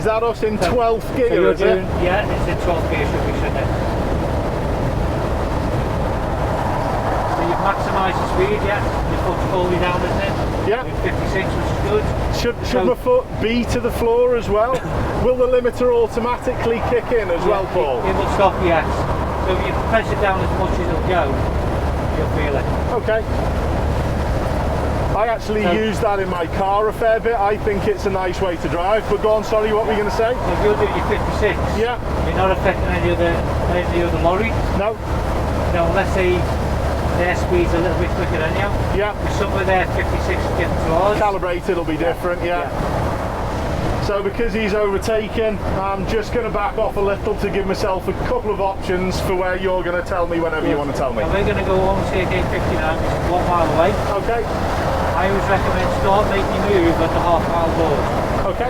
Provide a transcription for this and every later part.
that us in 12th gear, so you're is doing, it? Yeah, it's in 12th gear, shouldn't it? So you've maximised the speed, yeah? Your foot's fully down, isn't it? Yeah. Doing 56, which is good. Should my foot be to the floor as well? Will the limiter automatically kick in as well, Paul? It will stop, yes. So if you press it down as much as it'll go, you'll feel it. Okay. I actually use that in my car a fair bit. I think it's a nice way to drive. But go on, sorry, what were you going to say? So if you're doing your 56, yeah, you're not affecting any other lorry. No. No, unless their speed's a little bit quicker than you. Yeah. With some of their 56 getting to ours. Calibrated will be different, yeah. So because he's overtaken, I'm just going to back off a little to give myself a couple of options for where you're going to tell me whenever you want to tell me. And we're going to go on to 59, which is 1 mile away. Okay. I always recommend start making your move at the half-mile board. Okay.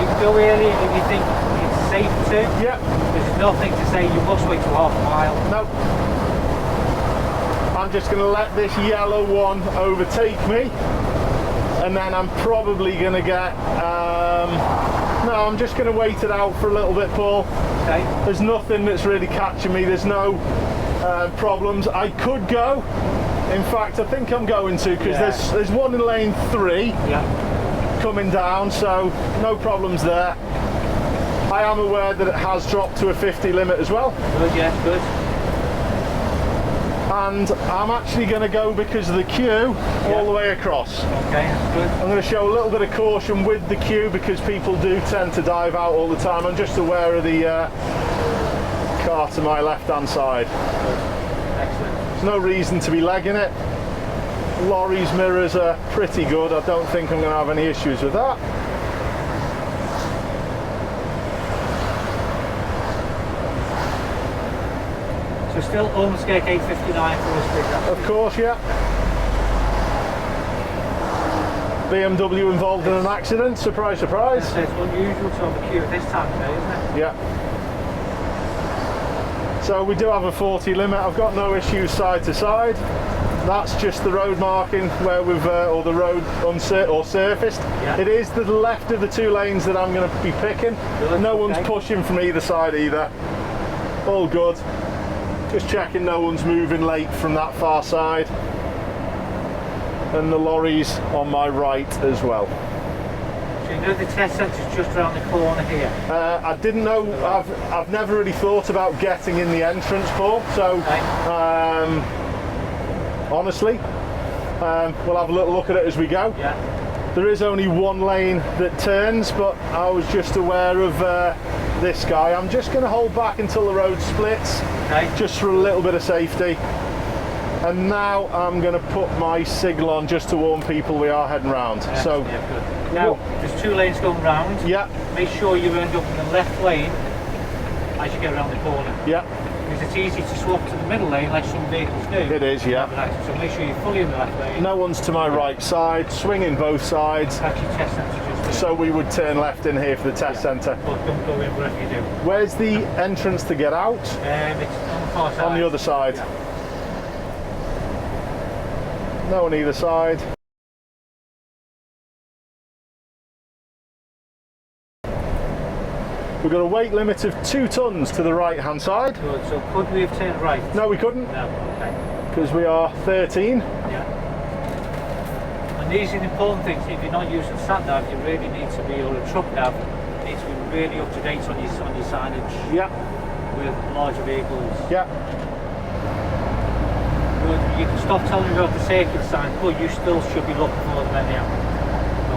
You can go early if you think it's safe to. Yeah. There's nothing to say you must wait till half a mile. No. I'm just going to let this yellow one overtake me, and then I'm probably going to get no, I'm just going to wait it out for a little bit, Paul. Okay. There's nothing that's really catching me. There's no problems. I could go. In fact, I think I'm going to, because there's one in lane 3 coming down, so no problems there. I am aware that it has dropped to a 50 limit as well. Good, yeah, good. And I'm actually going to go because of the queue all the way across. Okay, that's good. I'm going to show a little bit of caution with the queue because people do tend to dive out all the time. I'm just aware of the car to my left-hand side. Excellent. There's no reason to be legging it. Lorry's mirrors are pretty good. I don't think I'm going to have any issues with that. So still almost get 859 for us, big. Of course, yeah. BMW involved in an accident, surprise, surprise. It's unusual to have a queue at this time of day, isn't it? Yeah. So we do have a 40 limit. I've got no issues side to side. That's just the road marking where we've, or the road surfaced. Yeah. It is the left of the 2 lanes that I'm going to be picking. Good, no one's pushing from either side either. All good. Just checking no one's moving late from that far side. And the lorry's on my right as well. So you know the test centre's just around the corner here? I didn't know, I've never really thought about getting in the entrance, Paul, so honestly, we'll have a little look at it as we go. Yeah. There is only one lane that turns, but I was just aware of this guy. I'm just going to hold back until the road splits, just for a little bit of safety. And now I'm going to put my signal on just to warn people we are heading round. Yeah, so yeah, good. Now, there's 2 lanes going round. Yeah. Make sure you end up in the left lane as you get around the corner. Yeah. Because it's easy to swap to the middle lane like some vehicles do. It is, yeah. So make sure you're fully in the left lane. No one's to my right side, swinging both sides. Actually, test centre just So we would turn left in here for the test centre. But don't go in wherever you do. Where's the entrance to get out? It's on the far side. On the other side. Yeah. No on either side. We've got a weight limit of 2 tons to the right hand side. Good. So could we have turned right? No, we couldn't. No, okay. Because we are 13. Yeah. And these are the important things. If you're not using sat nav, you really need to be, or a truck nav, you need to be really up to date on your signage. Yeah. With larger vehicles. Yeah. Good. You can stop telling me about the circuit sign, but you still should be looking for them anyhow.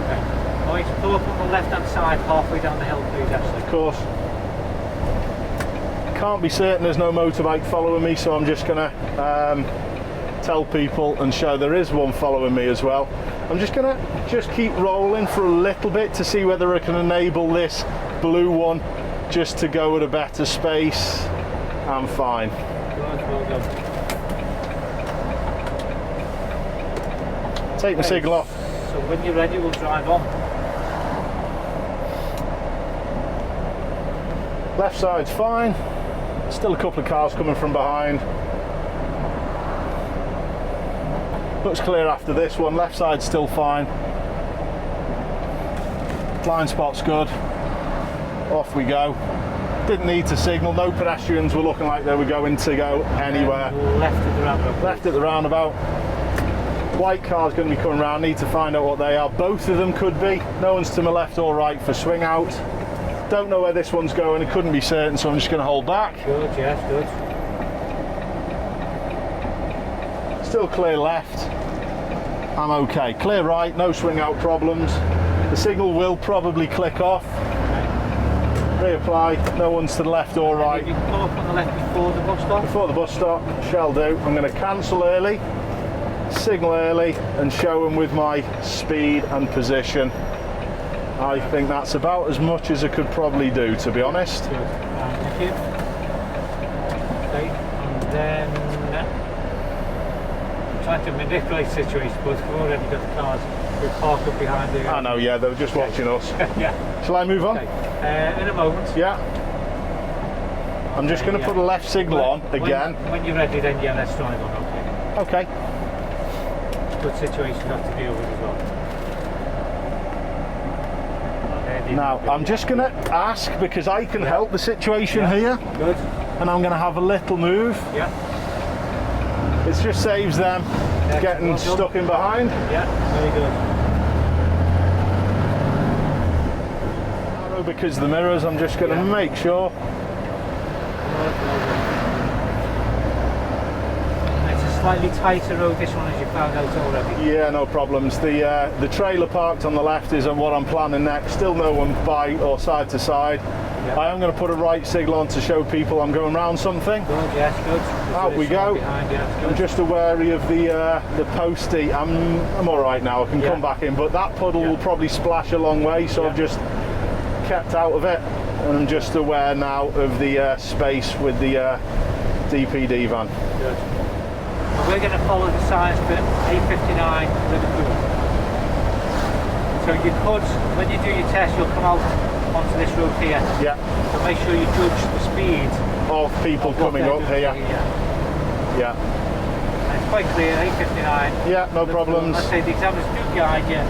Okay. Alright, pull up on the left hand side halfway down the hill, please, Ashley. Of course. Can't be certain there's no motorbike following me, so I'm just going to tell people and show there is one following me as well. I'm just going to keep rolling for a little bit to see whether I can enable this blue one just to go at a better space. I'm fine. Good, well done. Take my signal off. So when you're ready, we'll drive on. Left side's fine. Still a couple of cars coming from behind. Looks clear after this one. Left side's still fine. Blind spot's good. off we go. Didn't need to signal, no pedestrians were looking like they were going to go anywhere. Left at the roundabout. Left at the roundabout. White car's going to be coming round, need to find out what they are. Both of them could be. No one's to my left or right for swing out. Don't know where this one's going, I couldn't be certain, so I'm just going to hold back. Good, yes, good. Still clear left. I'm okay. Clear right, no swing out problems. The signal will probably click off. Reapply, no one's to the left or right. You can park on the left before the bus stop? Before the bus stop, shall do. I'm going to cancel early, signal early, and show them with my speed and position. I think that's about as much as I could probably do, to be honest. Good. Thank you. Okay, and then I'm trying to manipulate the situation, but we've already got the cars. We park up behind the. I know, yeah, they were just watching us. Yeah. Shall I move on? Okay. In a moment. Yeah. I'm just going to put a left signal on again. When you're ready, then yeah, let's drive on. Okay. Okay. Good situation to have to deal with as well. Now, I'm just going to ask, because I can help the situation here. Good. And I'm going to have a little move. Yeah. It just saves them getting stuck in behind. Yeah, very good. Because the mirrors, I'm just going to make sure. It's a slightly tighter road, this one, as you found out already. Yeah, no problems. The trailer parked on the left is what I'm planning next. Still no one by or side to side. Yeah. I am going to put a right signal on to show people I'm going round something. Good, yes, good. Out we go. Behind, yeah, good. I'm just wary of the postie. I'm all right now. I can come back in, but that puddle will probably splash a long way, so I've just kept out of it, and I'm just aware now of the space with the DPD van. Good. Well, we're going to follow the signs for A59 Liverpool. So you could, when you do your test, you'll come out onto this road here. Yeah. So make sure you judge the speed of people coming up here. Yeah. And it's quite clear, A59. Yeah, no problems. I say the examiners do guide you.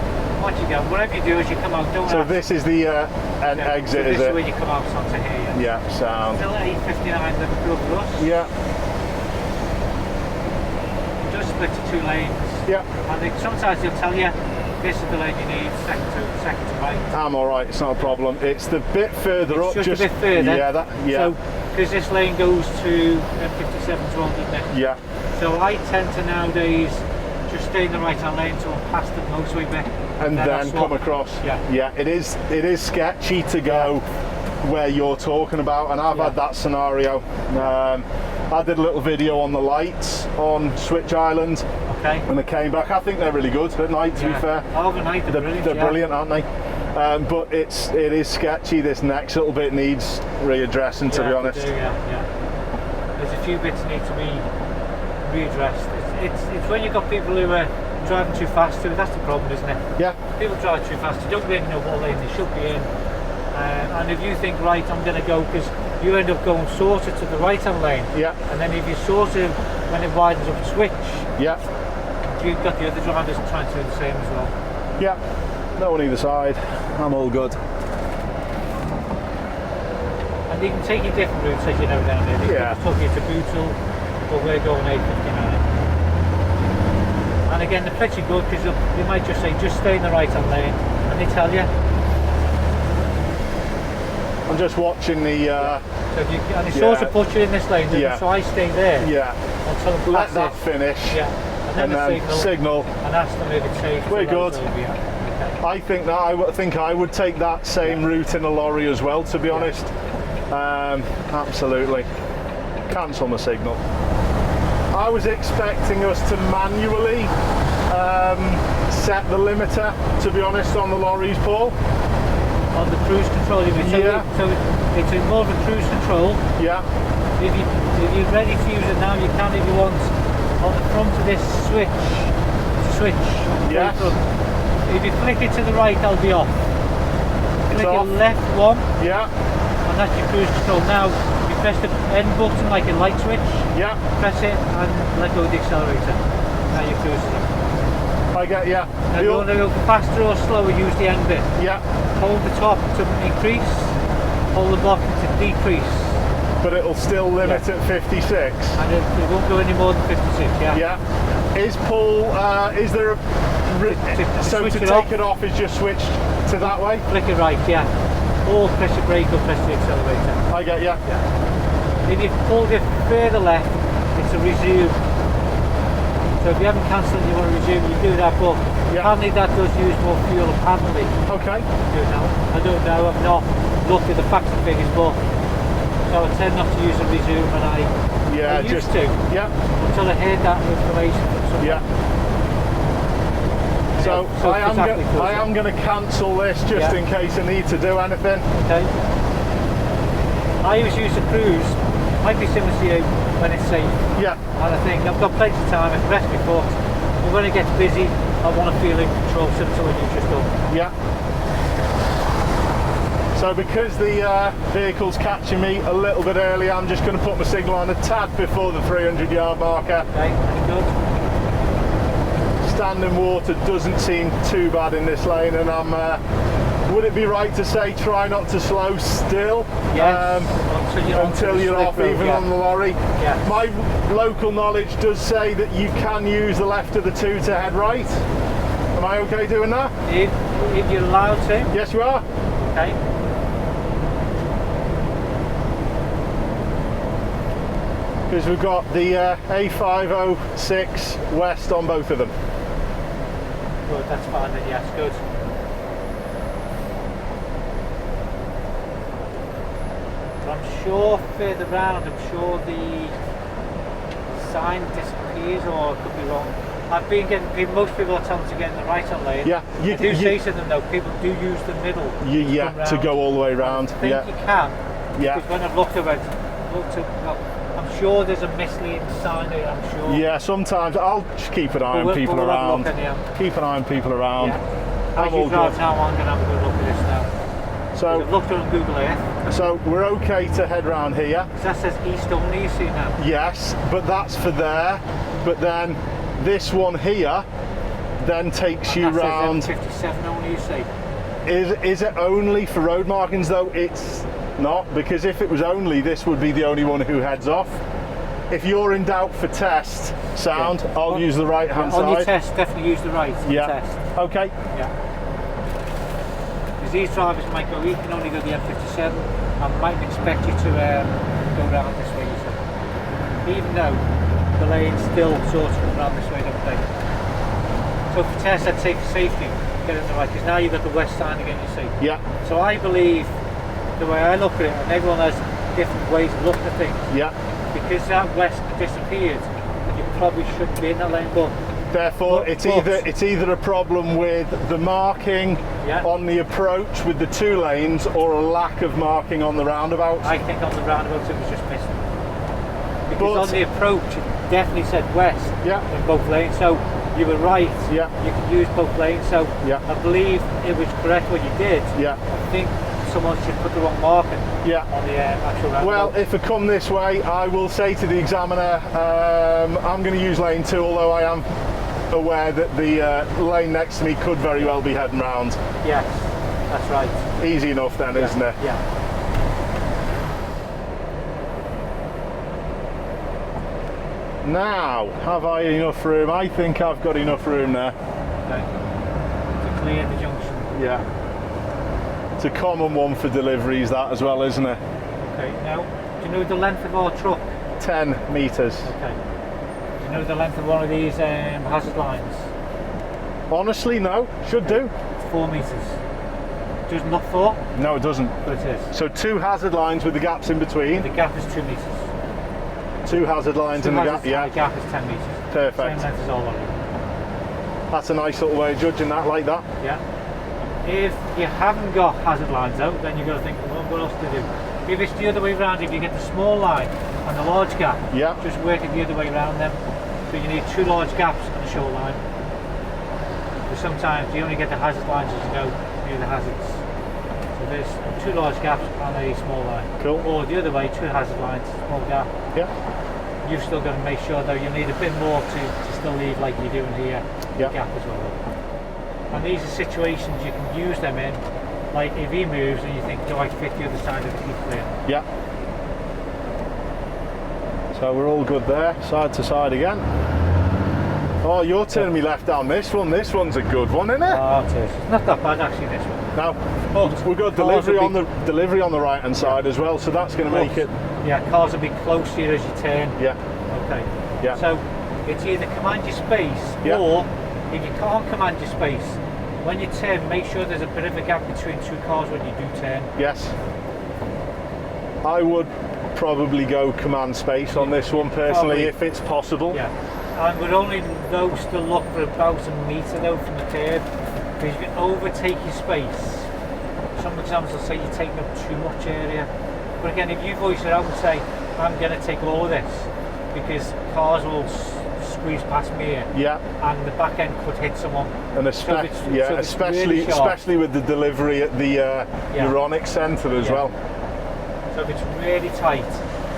Once you go, whatever you do as you come out, don't So ask. This is the exit, so is this it? is where you come out onto here. Yeah, sound. Still A59 Liverpool Plus. Yeah. Just split to 2 lanes. Yeah. And sometimes they'll tell you this is the lane you need, second to right. I'm all right. It's not a problem. It's the bit further up. Just a bit further. Yeah. So, because this lane goes to M57 to 100. Yeah. So I tend to nowadays just stay in the right-hand lane until I'm past the motorway bit, and then come across. Yeah. It is sketchy to go where you're talking about, and I've had that scenario. I did a little video on the lights on Switch Island. Okay. When I came back, I think they're really good at night. To be fair, overnight they're brilliant. They're brilliant, aren't they? But it is sketchy. This next little bit needs readdressing, to be honest. There's a few bits need to be readdressed. It's when you've got people who are driving too fast. That's the problem, isn't it? Yeah. People drive too fast. You don't really know what lane they should be in. And if you think, right, I'm going to go, because you end up going sort of to the right-hand lane. Yeah. And then if you sort of, when it widens up, switch. Yeah. You've got the other drivers trying to do the same as well. Yeah. No on either side. I'm all good. And you can take your different routes as you know down there. They took you to Bootle, but we're going A59. And again, they're pretty good because they might just say, just stay in the right-hand lane, and they tell you. I'm just watching the. So and they sort of put you in this lane, so I stay there. Yeah. Until I'm let that finish. Yeah. And then signal. And ask them if it's safe. We're good. I think I would take that same route in a lorry as well, to be honest. Absolutely. Cancel my signal. I was expecting us to manually set the limiter, to be honest, on the lorries, Paul. On the cruise control, you mean? So it's more of a cruise control. Yeah. If you're ready to use it now, you can if you want. On the front of this switch. Yes. If you flick it to the right, I'll be off. Click your left one. Yeah. And that's your cruise control. Now you press the end button like a light switch. Yeah. Press it and let go of the accelerator. Now you're cruising. I get ya. Now you want to go faster or slower, use the end bit. Yeah. Hold the top to increase. pull the block to decrease. But it'll still limit at 56. And it won't go any more than 56, yeah. Yeah. Is pull, is there a... so to take it off is just switched to that way? Flick it right, yeah. Or press the brake or press the accelerator. I get you. Yeah. If you pulled it further left, it's a resume. So if you haven't cancelled and you want to resume, you do that, but apparently that does use more fuel, apparently. Okay. I don't know, I've not looked at the facts and figures, but so I tend not to use a resume, and I used to. Yeah. Until I heard that information from someone. Yeah. So I am going to cancel this just in case I need to do anything. Okay. I always use the cruise. Might be similar to you when it's safe. Yeah. And I think I've got plenty of time. I can rest my foot. But when it gets busy, I want to feel in control, similar to what you've just done. Yeah. So because the vehicle's catching me a little bit early, I'm just going to put my signal on a tad before the 300-yard marker. Okay, good. Standing water doesn't seem too bad in this lane, and I'm. Would it be right to say try not to slow still? Yes. Until you're off, even on the lorry. Yes. My local knowledge does say that you can use the left of the two to head right. Am I okay doing that? If you're allowed to. Yes, you are. Okay. Because we've got the A506 West on both of them. Good, that's fine then, yes, good. But I'm sure further round, I'm sure the sign disappears, or I could be wrong. I've been getting, most people are telling to get in the right on lane. Yeah. I do say to them though, people do use the middle to go all the way round. I think you can. Yeah. Because when I've looked at I'm sure there's a misleading sign there, I'm sure. Yeah, sometimes I'll just keep an eye on people around. Keep an eye on people around. Yeah. As you drive now, I'm going to have a good look at this now. So I've looked on Google Earth. So we're okay to head round here. That says east only, you see now? Yes, but that's for there. But then this one here then takes you round. 57 only, you see? Is it only for road markings though? It's not, because if it was only, this would be the only one who heads off. If you're in doubt for test, sound, I'll use the right hand side. On your test, definitely use the right test. Okay. Yeah. Because these drivers might go, you can only go the M57, and might expect you to go around this way, you see. Even though the lane's still sort of come around this way, don't they? So for test, I'd say for safety, get it the right, because now you've got the west sign again, you see. Yeah. So I believe, the way I look at it, and everyone has different ways of looking at things. Yeah. Because that west disappeared, you probably shouldn't be in that lane, but therefore it's either a problem with the marking on the approach with the two lanes, or a lack of marking on the roundabout. I think on the roundabout it was just missing. Because on the approach it definitely said west in both lanes, so you were right. Yeah. You could use both lanes, so I believe it was correct what you did. Yeah. I think someone should put the wrong marking on the actual roundabout. Well, if I come this way, I will say to the examiner, I'm going to use lane 2, although I am aware that the lane next to me could very well be heading round. Yes, that's right. Easy enough then, isn't it? Yeah. Now, have I enough room? I think I've got enough room there. Okay. To clear the junction. Yeah. It's a common one for deliveries, that as well, isn't it? Okay, now, do you know the length of our truck? 10 metres. Okay. Do you know the length of one of these hazard lines? Honestly, no. Should do. 4 metres. Does not 4? No, it doesn't. But it is. So 2 hazard lines with the gaps in between. The gap is 2 metres. 2 hazard lines in the gap, The gap is 10 metres. Perfect. Same length as all of them. That's a nice little way of judging that, like that. Yeah. If you haven't got hazard lines out, then you've got to think, well, what else to do? If it's the other way around, if you get the small line and the large gap, just work it the other way around them. So you need 2 large gaps and a short line. Because sometimes you only get the hazard lines as you go near the hazards. So there's 2 large gaps and a small line. Cool. Or the other way, 2 hazard lines, small gap. Yeah. You've still got to make sure though you need a bit more to still leave like you're doing here, the gap as well. And these are situations you can use them in, like if he moves and you think, do I fit the other side of the keep clear? Yeah. So we're all good there, side to side again. Oh, you're turning me left down this one. This one's a good one, isn't it? Oh, it is. It's not that bad actually, this one. Now, But we've got delivery on the right hand side as well, so that's going to make it. Yeah, cars will be close to you as you turn. Yeah. Okay. Yeah. So it's either command your space, Yeah. or if you can't command your space, when you turn, make sure there's a bit of a gap between two cars when you do turn. Yes. I would probably go command space on this one personally, if it's possible. Yeah. And we're only those to look for about a metre though from the curb, because you can overtake your space. Some examples will say you're taking up too much area. But again, if you voice it out and say, I'm going to take all of this, because cars will squeeze past me here, Yeah. and the back end could hit someone. And especially with the delivery at the Euronics Centre as well. So if it's really tight,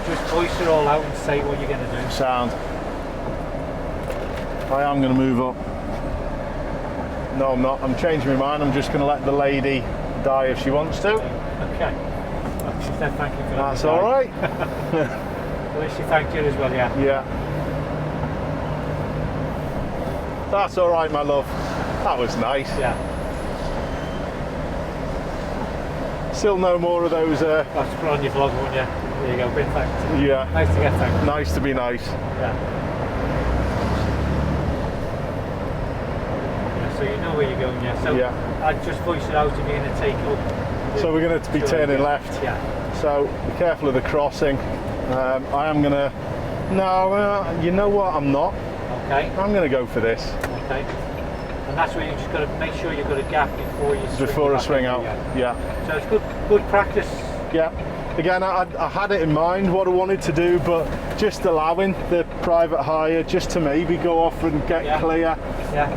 just voice it all out and say what you're going to do. Sound. I am going to move up. No, I'm not. I'm changing my mind. I'm just going to let the lady die if she wants to. Okay. She said thank you for that. That's all right. At least she thanked you as well, yeah. Yeah. That's all right, my love. That was nice. Yeah. Still no more of those. I'll have to put on your vlog, won't you? There you go, been thanked. Yeah. Nice to get thanked. Nice to be nice. Yeah. So you know where you're going, yeah. So I'd just voice it out if you're going to take up. So we're going to be turning left. Yeah. So be careful of the crossing. I am going to. No, you know what? I'm not. Okay. I'm going to go for this. Okay. And that's where you just got to make sure you've got a gap before you swing out. Yeah. So it's good practice. Yeah. Again, I had it in mind what I wanted to do, but just allowing the private hire just to maybe go off and get clear. Yeah.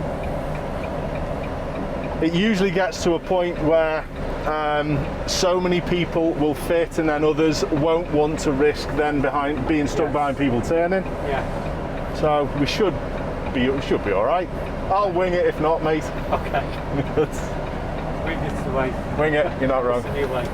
It usually gets to a point where so many people will fit, and then others won't want to risk then being stuck behind people turning. Yeah. So we should be all right. I'll wing it if not, mate. Okay. Wing it's the way. Wing it. You're not wrong. It's the new way.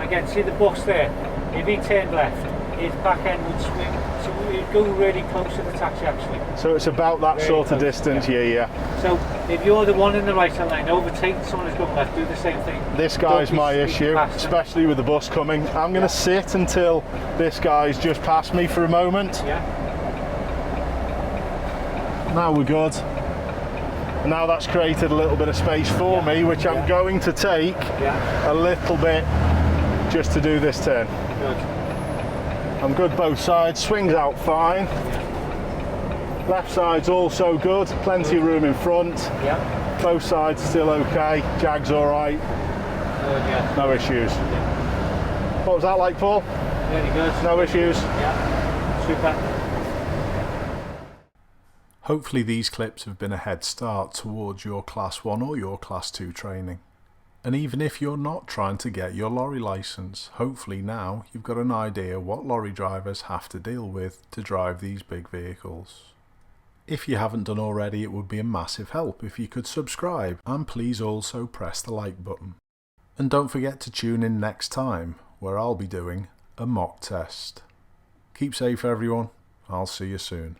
Again, see the bus there. If he turned left, his back end would swing, so we'd go really close to the taxi actually. So it's about that really sort of close, distance, yeah. So if you're the one in the right hand lane overtaking someone who's going left, do the same thing. This guy's my issue, especially with the bus coming. I'm going to sit until this guy's just passed me for a moment. Yeah. Now we're good. Now that's created a little bit of space for me, which I'm going to take a little bit just to do this turn. Good. I'm good both sides, swings out fine. Left side's also good, plenty of room in front. Yeah. Both sides still okay, Jag's all right. Good, yeah. No issues. What was that like, Paul? Really good. No issues? Yeah. Super. Hopefully these clips have been a head start towards your Class 1 or your Class 2 training. And even if you're not trying to get your lorry licence, hopefully now you've got an idea what lorry drivers have to deal with to drive these big vehicles. If you haven't done already, it would be a massive help if you could subscribe, and please also press the like button. And don't forget to tune in next time, where I'll be doing a mock test. Keep safe everyone, I'll see you soon.